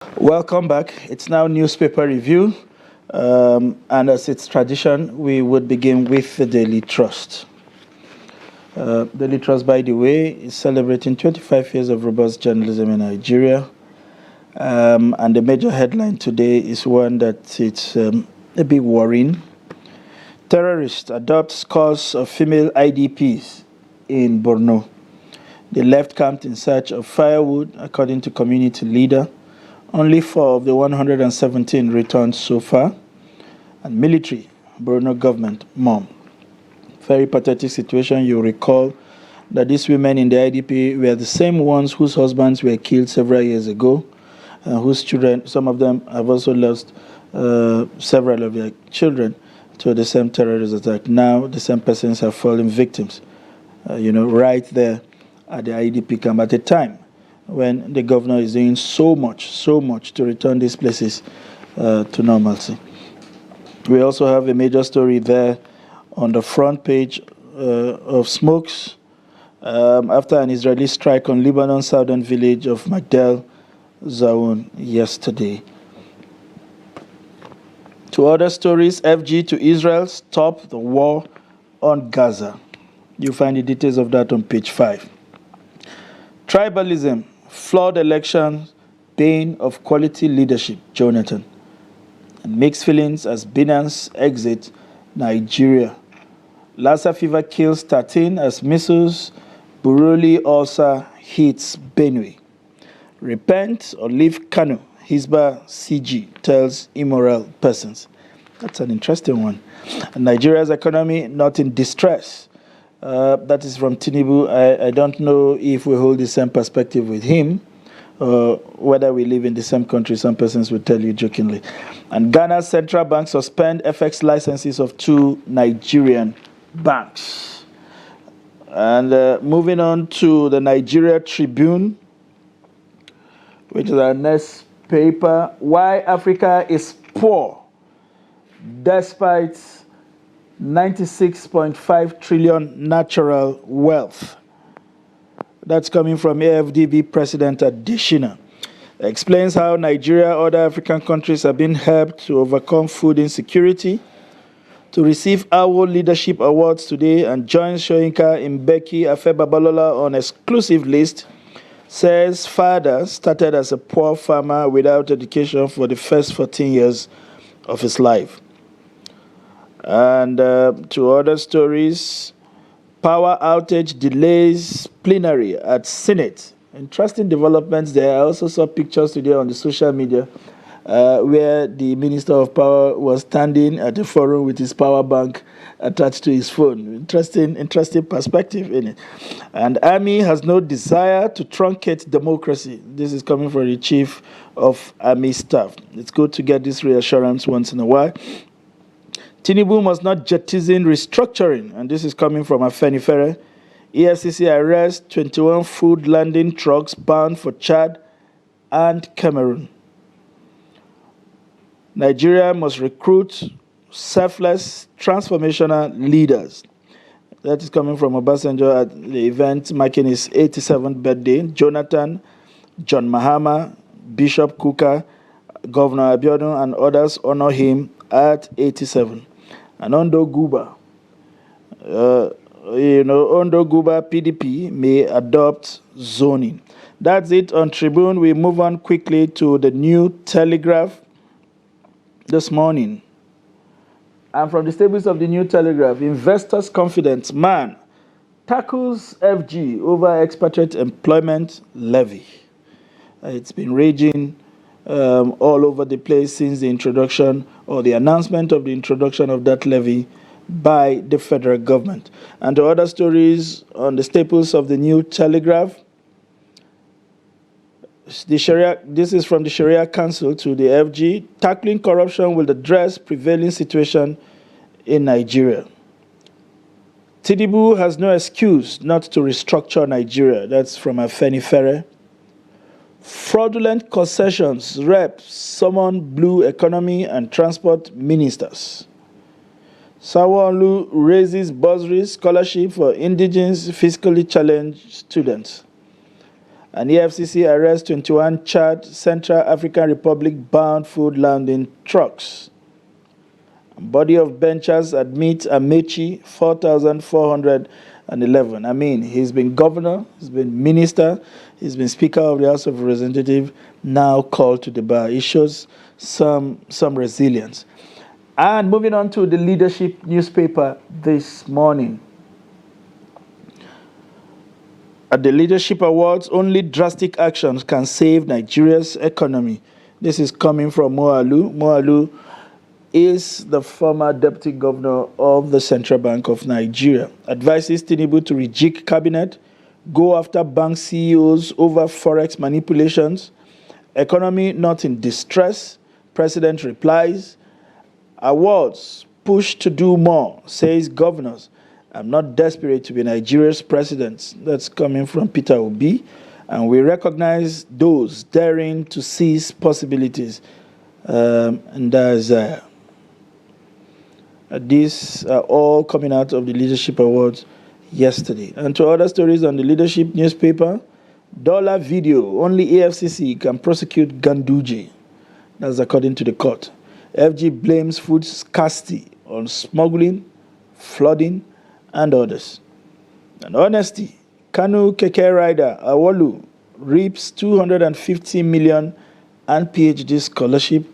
Welcome back. It's now newspaper review, and as it's tradition, we would begin with the Daily Trust. Daily Trust, by the way, is celebrating 25 years of robust journalism in Nigeria, and the major headline today is one that it's a bit worrying. Terrorists adopt scores of female IDPs in Borno. They left camp in search of firewood, according to community leader. Only 4 of the 117 returned so far. And military, Borno government, mom. Very pathetic situation. You recall that these women in the IDP were the same ones whose husbands were killed several years ago, and whose children, some of them have also lost several of their children to the same terrorist attack. Now the same persons have fallen victims, right there at the IDP camp at a time when the governor is doing so much to return these places to normalcy. We also have a major story there on the front page of Smokes after an Israeli strike on Lebanon's southern village of Magdal Zaun yesterday. To other stories, FG to Israel, stop the war on Gaza. You find the details of that on page 5. Tribalism, flawed elections, bane of quality leadership, Jonathan. And mixed feelings as Binance exit Nigeria. Lassa fever kills 13 as missiles, Buruli ulcer hits Benue. Repent or leave Kano, Hisba CG tells immoral persons. That's an interesting one. And Nigeria's economy not in distress. That is from Tinubu. I don't know if we hold the same perspective with him, or whether we live in the same country. Some persons will tell you jokingly. And Ghana's central bank suspend FX licenses of 2 Nigerian banks. And moving on to the Nigeria Tribune, which is our next paper. Why Africa is poor despite 96.5 trillion natural wealth. That's coming from AfDB President Adesina. Explains how Nigeria and other African countries have been helped to overcome food insecurity, to receive our leadership awards today, and joins Soyinka Mbeki Afebabalola on exclusive list. Says father started as a poor farmer without education for the first 14 years of his life. And to other stories, power outage delays plenary at Senate. Interesting developments there. I also saw pictures today on the social media where the Minister of Power was standing at a forum with his power bank attached to his phone. Interesting perspective in it. And Army has no desire to truncate democracy. This is coming from the Chief of Army Staff. It's good to get this reassurance once in a while. Tinubu must not jettison restructuring, and this is coming from Afenifere. EFCC arrests 21 food landing trucks bound for Chad and Cameroon. Nigeria must recruit selfless, transformational leaders. That is coming from Obasanjo at the event marking his 87th birthday. Jonathan, John Mahama, Bishop Kuka, Governor Abiodun, and others honor him at 87. And Ondo Guba, Ondo Guba PDP may adopt zoning. That's it on Tribune. We move on quickly to the New Telegraph this morning. And from the stables of the New Telegraph, investors' confidence, man, tackles FG over expatriate employment levy. It's been raging all over the place since the introduction or the announcement of the introduction of that levy by the federal government. And to other stories on the staples of the New Telegraph, this is from the Sharia Council to the FG. Tackling corruption will address prevailing situation in Nigeria. Tinubu has no excuse not to restructure Nigeria. That's from Afenifere. Fraudulent concessions, reps summon blue economy and transport ministers. Sawolu raises bursary scholarship for indigenous fiscally challenged students. And EFCC arrests 21 Chad Central African Republic bound food landing trucks. Body of benchers admit Amechi 4,411. I mean, he's been governor, he's been minister, he's been Speaker of the House of Representatives, now called to the bar. It shows some resilience. And moving on to the leadership newspaper this morning. At the Leadership Awards, only drastic actions can save Nigeria's economy. This is coming from Moalu. Moalu is the former deputy governor of the Central Bank of Nigeria. Advises Tinubu to rejig cabinet, go after bank CEOs over forex manipulations. Economy not in distress. President replies. Awards push to do more, says governors. I'm not desperate to be Nigeria's president. That's coming from Peter Obi. And we recognize those daring to seize possibilities. And there's these are all coming out of the Leadership Awards yesterday. And to other stories on the Leadership newspaper, dollar video, only AFCC can prosecute Ganduje. That's according to the court. FG blames food scarcity on smuggling, flooding, and others. And honesty, Kanu Keke rider Awolu reaps 250 million and PhD scholarship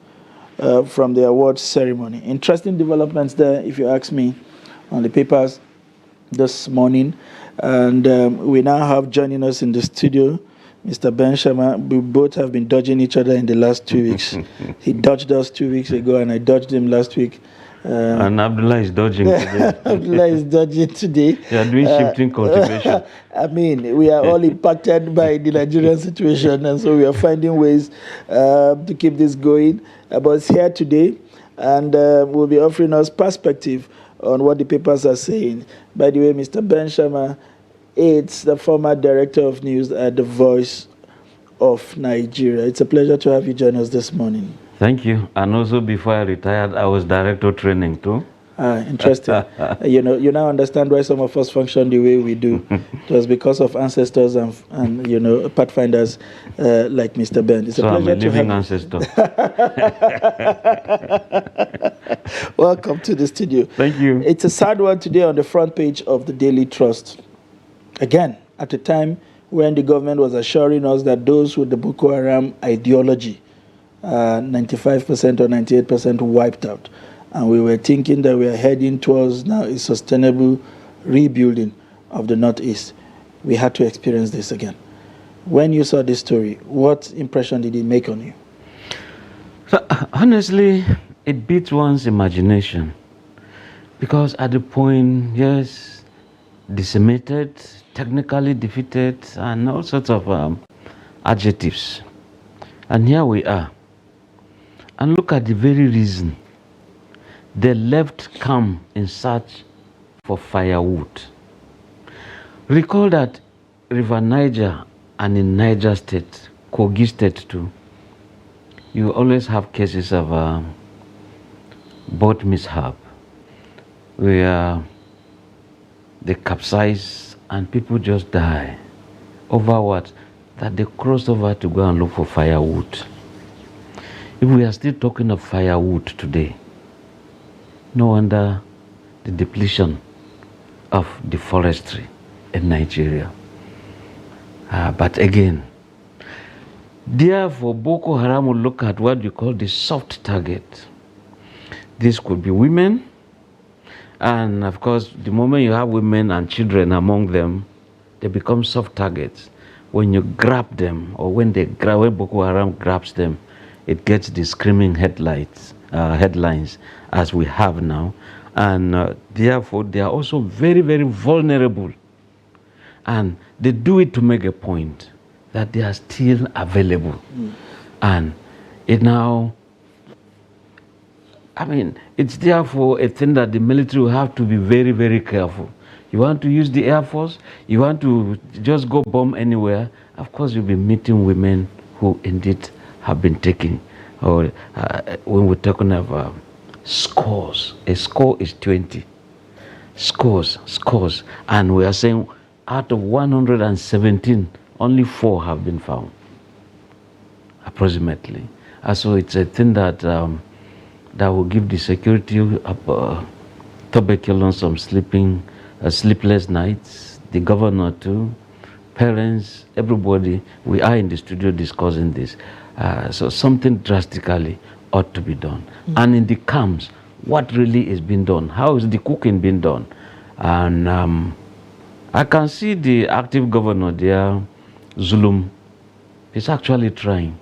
from the awards ceremony. Interesting developments there, if you ask me, on the papers this morning. And we now have joining us in the studio Mr. Ben Sharma. We both have been dodging each other in the last 2 weeks. He dodged us 2 weeks ago, and I dodged him last week. And Abdullah is dodging today. Abdullah is dodging today. You are doing shifting cultivation. I mean, we are all impacted by the Nigerian situation, and so we are finding ways to keep this going. But it's here today, and will be offering us perspective on what the papers are saying. By the way, Mr. Ben Sharma, it's the former director of news at the Voice of Nigeria. It's a pleasure to have you join us this morning. Thank you. And also, before I retired, I was director training too. Interesting. You now understand why some of us function the way we do. It was because of ancestors and pathfinders like Mr. Ben. It's so a pleasure I'm a living to ancestor. Welcome to the studio. Thank you. It's a sad one today on the front page of the Daily Trust. Again, at a time when the government was assuring us that those with the Boko Haram ideology, 95% or 98% wiped out. And we were thinking that we are heading towards now a sustainable rebuilding of the Northeast. We had to experience this again. When you saw this story, what impression did it make on you? So, honestly, it beats one's imagination. Because at the point, yes, decimated, technically defeated, and all sorts of adjectives. And here we are. And look at the very reason. They left camp in search for firewood. Recall that River Niger and in Niger State, Kogi State too, you always have cases of boat mishap where they capsize and people just die. Over what? That they crossed over to go and look for firewood. If we are still talking of firewood today, no wonder the depletion of the forestry in Nigeria. But again, therefore, Boko Haram will look at what you call the soft target. This could be women, and of course, the moment you have women and children among them, they become soft targets. When you grab them, or when Boko Haram grabs them, it gets the screaming headlines as we have now, and therefore they are also very, very vulnerable, and they do it to make a point that they are still available. And it now, I mean, it's therefore a thing that the military will have to be very, very careful. You want to use the Air Force, you want to just go bomb anywhere, of course you'll be meeting women who indeed have been taken. Or when we're talking of scores, a score is 20. Scores. And we are saying out of 117 only 4 have been found, approximately. So it's a thing that that will give the security tuberculous some sleepless nights, the governor too, parents, everybody. We are in the studio discussing this. So something drastically ought to be done. And in the camps, what really is being done? How is the cooking being done? And I can see the active governor there, Zulum, is actually trying.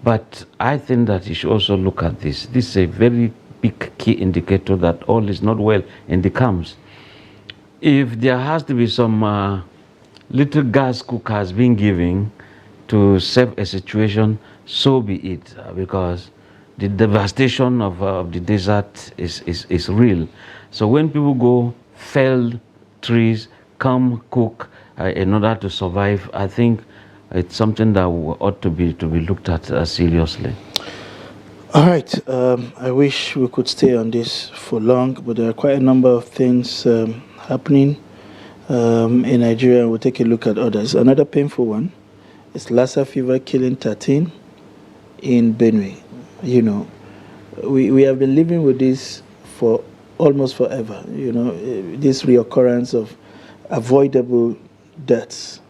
But I think that you should also look at this. This is a very big key indicator that all is not well in the camps. If there has to be some little gas cookers being given to save a situation, so be it, because the devastation of the desert is real. So when people go fell trees, come cook in order to survive, I think it's something that ought to be looked at seriously. All right. I wish we could stay on this for long, but there are quite a number of things happening in Nigeria. We'll take a look at others. Another painful one is Lassa fever killing 13 in Benue. You know, we have been living with this for almost forever. You know, this reoccurrence of avoidable deaths.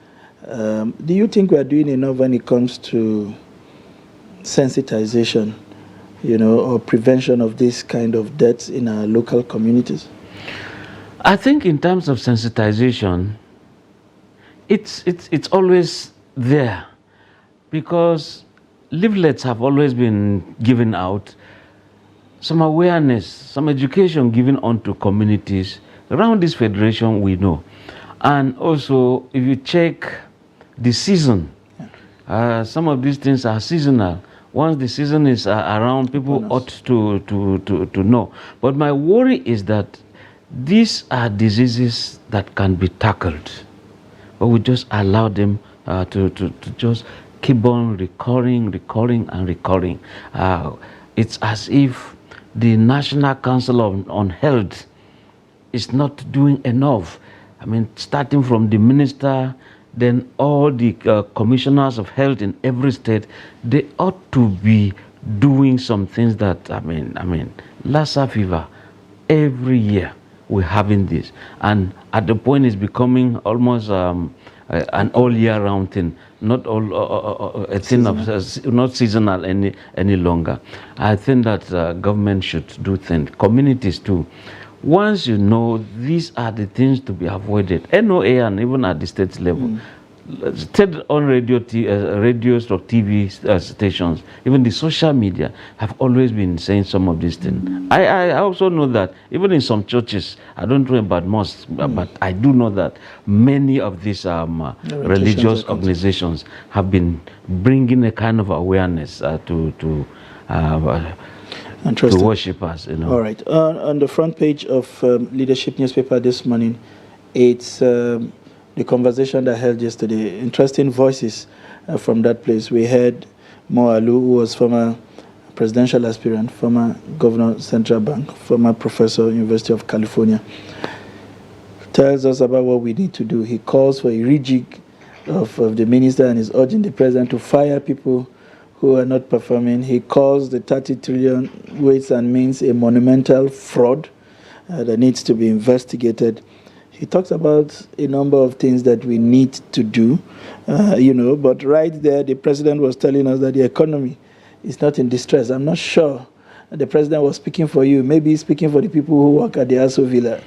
Do you think we are doing enough when it comes to sensitization, you know, or prevention of this kind of deaths in our local communities? I think in terms of sensitization, it's always there, because leaflets have always been given out, some awareness, some education given onto communities around this federation, we know. And also, if you check the season, some of these things are seasonal. Once the season is around, people ought to know. But my worry is that these are diseases that can be tackled, but we just allow them to just keep on recurring. It's as if the National Council on Health is not doing enough. I mean, starting from the minister, then all the commissioners of health in every state, they ought to be doing some things that, I mean, Lassa fever, every year we're having this. And at the point it's becoming almost an all year round thing, not all a thing of not seasonal any longer. I think that government should do things, communities too. Once you know these are the things to be avoided, NOA and even at the state level, state on radios or TV stations, even the social media have always been saying some of these things. I also know that even in some churches, I don't know about mosques, but I do know that many of these religious organizations have been bringing a kind of awareness to worshippers. You know. All right. On the front page of Leadership newspaper this morning, it's the conversation that I held yesterday. Interesting voices from that place. We heard Mo Alu, who was former presidential aspirant, former governor Central Bank, former professor University of California. Tells us about what we need to do. He calls for a rejig of the minister and is urging the president to fire people who are not performing. He calls the 30 trillion Ways and Means a monumental fraud that needs to be investigated. He talks about a number of things that we need to do, but right there, the president was telling us that the economy is not in distress. I'm not sure the president was speaking for you. Maybe he's speaking for the people who work at the Aso Villa.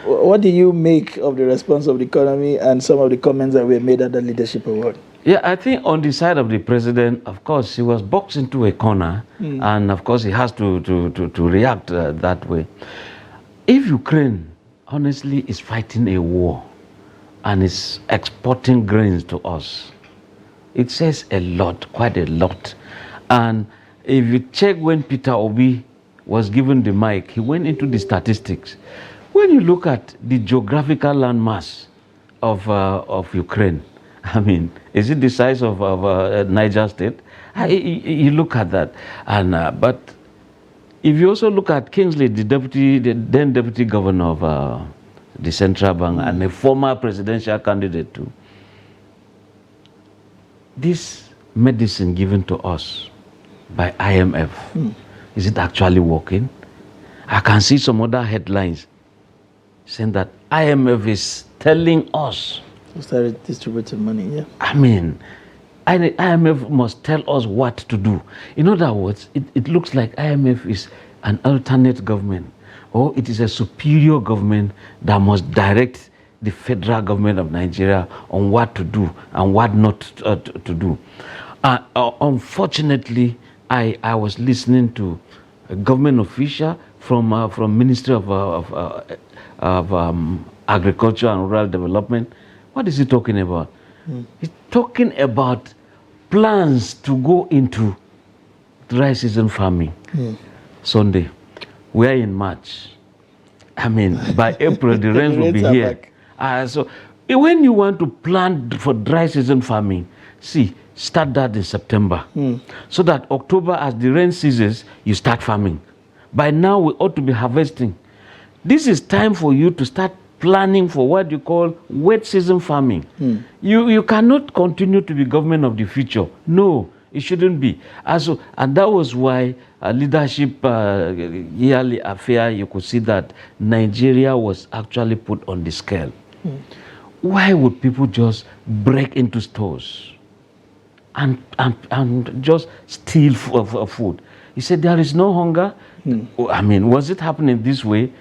What do you make of the response of the economy and some of the comments that were made at the Leadership Award? Yeah, I think on the side of the president, of course, he was boxed into a corner, and of course, he has to react that way. If Ukraine, honestly, is fighting a war and is exporting grains to us, it says a lot, quite a lot. And if you check when Peter Obi was given the mic, he went into the statistics. When you look at the geographical landmass of Ukraine, I mean, is it the size of Niger State? You look at that, and but if you also look at Kingsley, the then deputy governor of the Central Bank and a former presidential candidate too, this medicine given to us by IMF, is it actually working? I can see some other headlines saying that IMF is telling us. We started distributing money, yeah. I mean, IMF must tell us what to do. In other words, it looks like IMF is an alternate government, or it is a superior government that must direct the federal government of Nigeria on what to do and what not to do. Unfortunately, I was listening to a government official from Ministry of Agriculture and Rural Development. What is he talking about? He's talking about plans to go into dry season farming. Sunday, we are in March. I mean, by April, the rains will be here. So when you want to plan for dry season farming, see, start that in September. So that October, as the rain ceases, you start farming. By now, we ought to be harvesting. This is time for you to start planning for what you call wet season farming. You cannot continue to be government of the future. No, it shouldn't be. And that was why leadership yearly affair, you could see that Nigeria was actually put on the scale. Why would people just break into stores and just steal food? He said there is no hunger. I mean, was it happening this way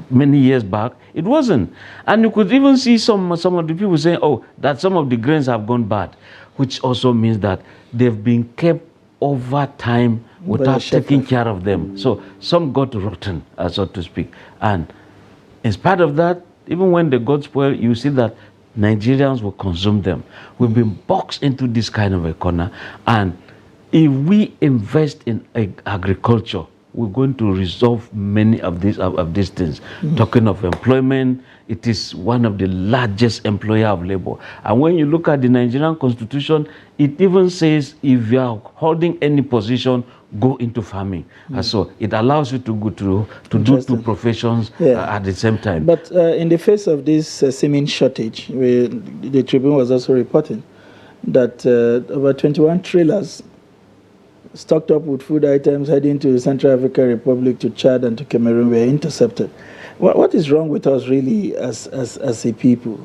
many years back? It wasn't. And you could even see some of the people saying, oh, that some of the grains have gone bad, which also means that they've been kept over time without taking care of them. So some got rotten, so to speak. And in spite of that, even when they got spoiled, you see that Nigerians will consume them. We've been boxed into this kind of a corner. And if we invest in agriculture, we're going to resolve many of these things. Talking of employment, it is one of the largest employer of labor. And when you look at the Nigerian Constitution, it even says if you are holding any position, go into farming. So it allows you to go to do two professions at the same time. But in the face of this seeming shortage, the Tribune was also reporting that over 21 trailers stocked up with food items heading to Central African Republic, to Chad and to Cameroon were intercepted. What is wrong with us really as a people?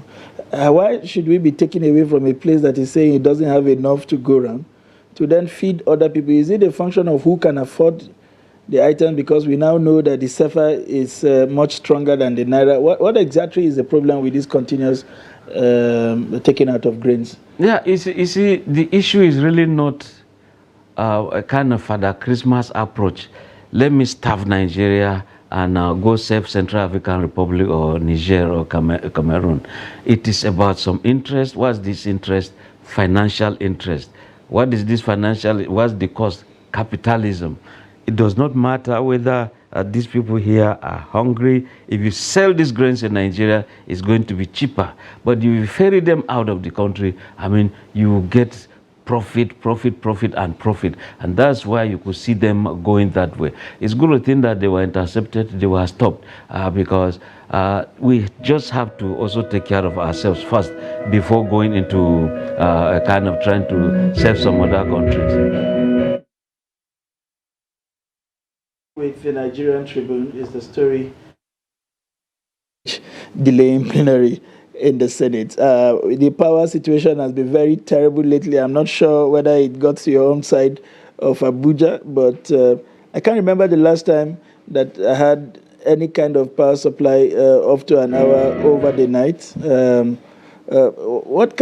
Why should we be taken away from a place that is saying it doesn't have enough to go around to then feed other people? Is it a function of who can afford the item, because we now know that the CFA is much stronger than the Naira? What exactly is the problem with this continuous taking out of grains? Yeah, you see, the issue is really not a kind of Father Christmas approach. Let me starve Nigeria and go save Central African Republic or Niger or Cameroon. It is about some interest. What's this interest? Financial interest. What is this financial? What's the cost? Capitalism. It does not matter whether these people here are hungry. If you sell these grains in Nigeria, it's going to be cheaper. But if you ferry them out of the country, I mean, you get profit, and that's why you could see them going that way. It's good to think that they were intercepted, they were stopped, because we just have to also take care of ourselves first before going into a kind of trying to save some other countries. With the Nigerian Tribune is the story delaying plenary in the Senate. The power situation has been very terrible lately. I'm not sure whether it got to your own side of Abuja, but I can't remember the last time that I had any kind of power supply up to an hour over the night. What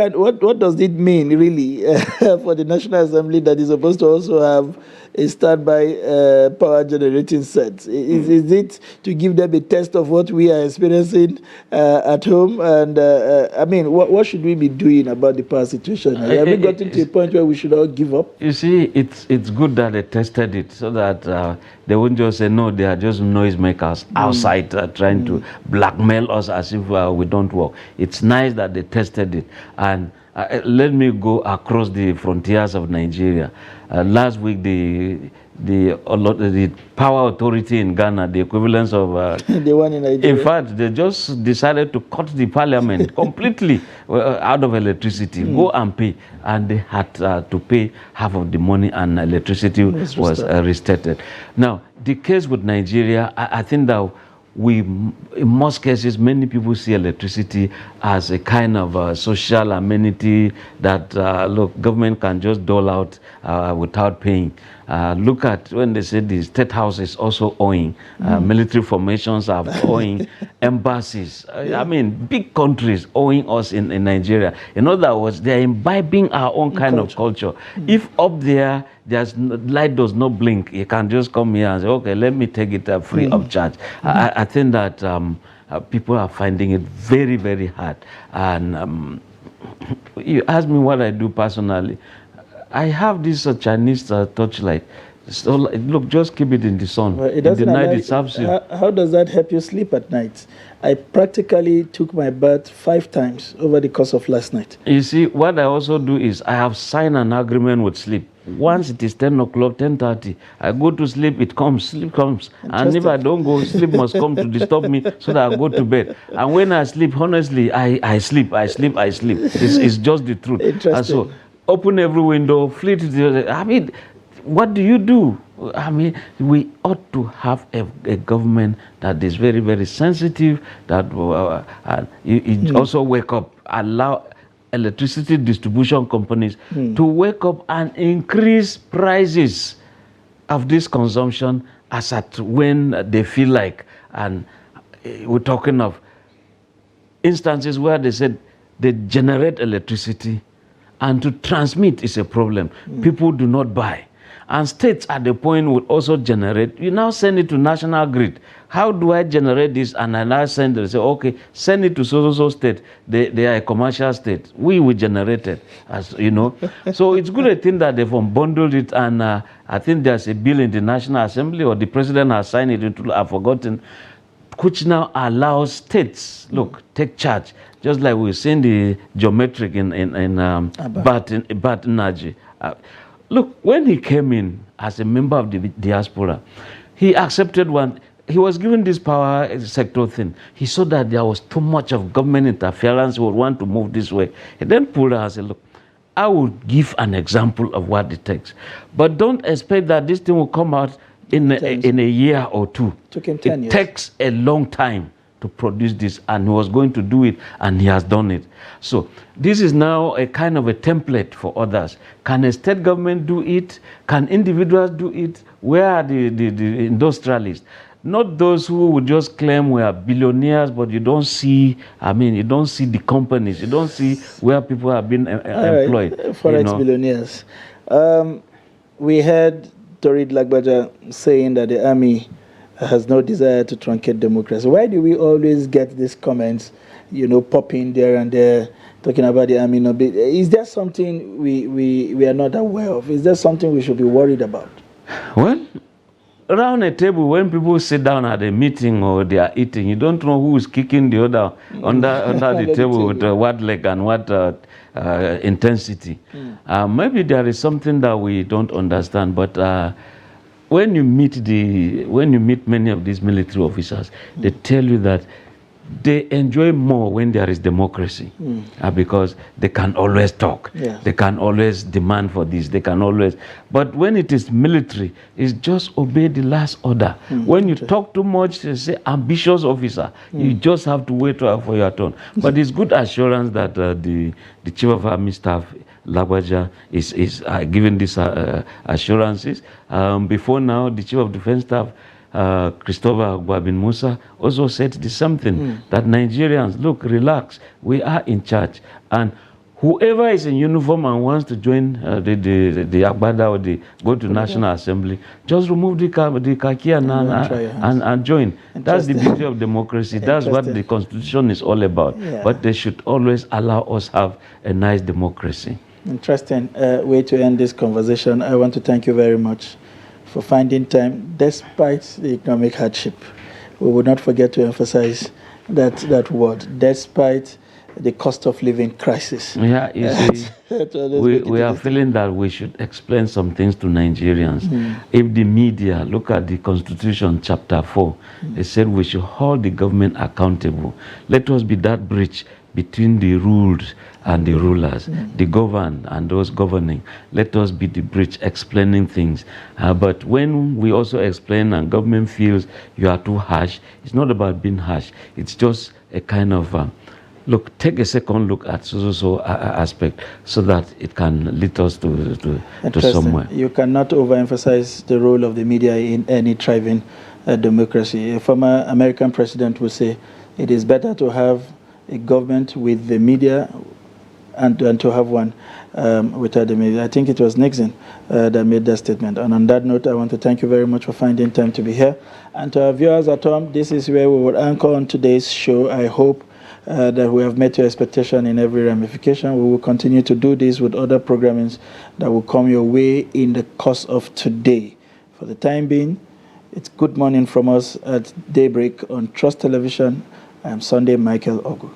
does it mean really for the National Assembly that is supposed to also have a standby power generating set? Is it to give them a test of what we are experiencing at home? And I mean, what should we be doing about the power situation? Have we gotten to a point where we should all give up? You see, it's good that they tested it so that they won't just say, no, they are just noisemakers outside trying to blackmail us as if we don't work. It's nice that they tested it. And let me go across the frontiers of Nigeria. Last week, the power authority in Ghana, the equivalence of the one in Nigeria. In fact, they just decided to cut the parliament completely out of electricity. Go and pay, and they had to pay half of the money, and electricity was restarted. Now, the case with Nigeria, I think that in most cases, many people see electricity as a kind of social amenity that, look, government can just dole out without paying. Look at when they say the State House is also owing, military formations are owing, embassies. I mean, big countries owing us in Nigeria. In other words, they're imbibing our own kind of culture. If up there, light does not blink, you can just come here and say, okay, let me take it free of charge. I think that people are finding it very, very hard. And you ask me what I do personally. I have this Chinese torchlight. So look, just keep it in the sun. Well, in the night, it serves you. How does that help you sleep at night? I practically took my bath 5 times over the course of last night. You see, what I also do is I have signed an agreement with sleep. Once it is 10 o'clock, 10:30, I go to sleep, it comes, sleep comes. And if I don't go, sleep must come to disturb me so that I go to bed. And when I sleep, honestly, I sleep. It's just the truth. And so, open every window, flee to the other. I mean, what do you do? I mean, we ought to have a government that is very, very sensitive, that also wake up, allow electricity distribution companies to wake up and increase prices of this consumption as at when they feel like. And we're talking of instances where they said they generate electricity and to transmit is a problem. People do not buy. And states at the point would also generate. You now send it to national grid. How do I generate this? And I now send it. Say, okay, send it to so state. They are a commercial state. We will generate it, as you know. So it's good a thing that they've unbundled it. And I think there's a bill in the National Assembly, or the president has signed it into, I've forgotten, which now allows states, look, take charge. Just like we've seen the geometric in Bat Energy. Look, when he came in as a member of the diaspora, he accepted one. He was given this power sector thing. He saw that there was too much of government interference. He would want to move this way. He then pulled out and said, look, I will give an example of what it takes. But don't expect that this thing will come out in a year or two. Took him 10 years. It takes a long time to produce this, and he was going to do it, and he has done it. So this is now a kind of a template for others. Can a state government do it? Can individuals do it? Where are the industrialists? Not those who would just claim we are billionaires, but you don't see, I mean, you don't see the companies, you don't see where people have been employed. Right. Forex billionaires. We heard Torid Lagbaja saying that the army has no desire to truncate democracy. Why do we always get these comments, popping there and there, talking about the army not be? Is there something we are not aware of? Is there something we should be worried about? Well, around a table, when people sit down at a meeting or they are eating, you don't know who is kicking the other under the table with what leg and what intensity. Maybe there is something that we don't understand, but when you meet many of these military officers, they tell you that they enjoy more when there is democracy, because they can always talk. Yeah. They can always demand for this. They can always. But when it is military, it's just obey the last order. When you talk too much, they say ambitious officer. You just have to wait for your turn. But it's good assurance that the Chief of Army Staff, Lagbaja, is giving these assurances. Before now, the Chief of Defense Staff, Christopher Gwabin Musa, also said the same thing, that Nigerians, look, relax, we are in charge. And whoever is in uniform and wants to join the Agbada or go to National Assembly, just remove the khaki and join. That's the beauty of democracy. That's what the Constitution is all about. Yeah. But they should always allow us have a nice democracy. Interesting way to end this conversation. I want to thank you very much for finding time, despite the economic hardship. We will not forget to emphasize that word, despite the cost of living crisis. Yeah, you see, we are feeling that we should explain some things to Nigerians. If the media look at the Constitution, Chapter 4, they said we should hold the government accountable. Let us be that bridge between the ruled and the rulers, the governed and those governing. Let us be the bridge explaining things. But when we also explain and government feels you are too harsh, it's not about being harsh. It's just a kind of, look, take a second look at so aspect so that it can lead us to somewhere. You cannot overemphasize the role of the media in any thriving democracy. A former American president would say it is better to have a government with the media and to have one without the media. I think it was Nixon that made that statement. And on that note, I want to thank you very much for finding time to be here. And to our viewers at home, this is where we will anchor on today's show. I hope that we have met your expectation in every ramification. We will continue to do this with other programmings that will come your way in the course of today. For the time being, it's good morning from us at daybreak on Trust Television. I am Sunday Michael Ogu.